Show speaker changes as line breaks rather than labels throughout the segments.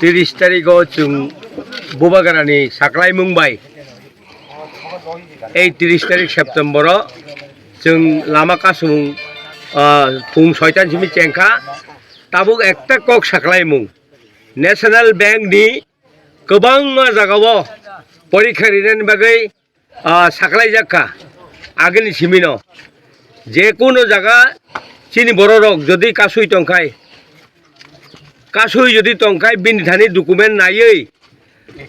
30 tarik chung Bubagarani Saklai Mumbai. 30 tarik September chung Lama Kasung Pung Soitan Jimi Cengka tabuk ekta kok Saklai Mung. National Bank ni kebang jagawo পরীক্ষারিনের বাগে সাকলাই জাকা আগেনি Cimino যে কোনো জায়গা চিনি বড় rock যদি কাসুই টংকাই বিনিধানি document নাইই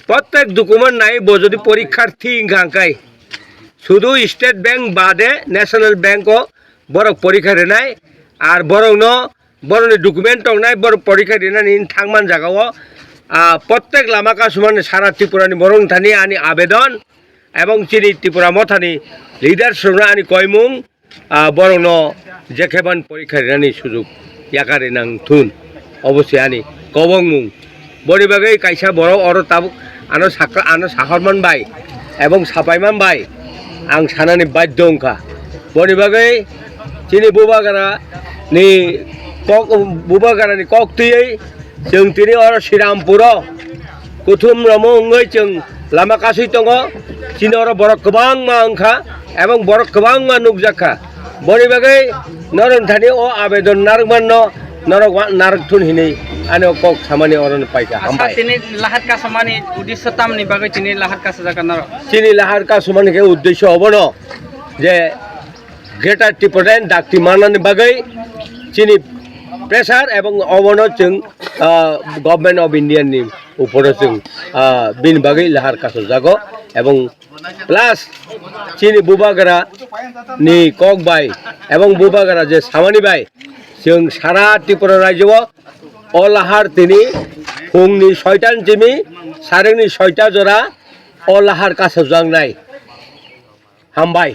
প্রত্যেক document নাই যদি পরীক্ষার্থী গাঙ্কাই শুধু স্টেট ব্যাংক বাদে ন্যাশনাল ব্যাংকও বড় পরীক্ষা রেনাই আর বড় ডকুমেন্ট টং নাই বড় পরীক্ষা রেনানি থাকমান জায়গাও প্রত্যেক লামা কাসুমান সারা ত্রিপুরানি বরং থানি আনি আবেদন এবং চিনি ত্রিপুরা মথানি লিডার সঙ্গে আনি কয়মুং বরং যেখান পরীক্ষা রেনানি সুযোগ ইয়াকারে নাং থুন অবশ্যই আনি কবং মুং বড়ি বাগে কাইসা বড় অর তাবুক আনো সাহরমান বাই এবং সাপাইমান বাই आं सानानि बाध्य अंखा बनि बागै चिनि बुबागारा नि कक तुयै जों तिनि अर श्रीरामपुर कुथुम रमंगै जों लामा कासै दङ चिनि अर बर गोबां मा अंखा एबं बर गोबां मा नुकजाखा बनि बागै नरंथानि अ आवेदन नारमान नारथुन हिनै आने कक सामानि अरन पाइका हामबाय
तिनि लाहार का सामानि उद्देश्य तामनि बागै तिनि लाहार का सजाका नर
चिनि लाहार का सामानि के उद्देश्य हबनो जे ग्रेटर टिपरेन डाक्ति माननानि बागै चिनि प्रेसार एवं अबनो जों गभर्नमेंट अफ इंडिया नि ऊपर जों बिन बागै लाहार का सजागो एवं प्लस चिनि बुबागारा नि कक बाय एवं बुबागारा जे सामानि बाय जों सारा त्रिपुरा राज्योआव अलाहार तिनि फुंनि 6टान जिमि सारेंनि 6टा जरा अलाहार कासजांनाय हामबाय।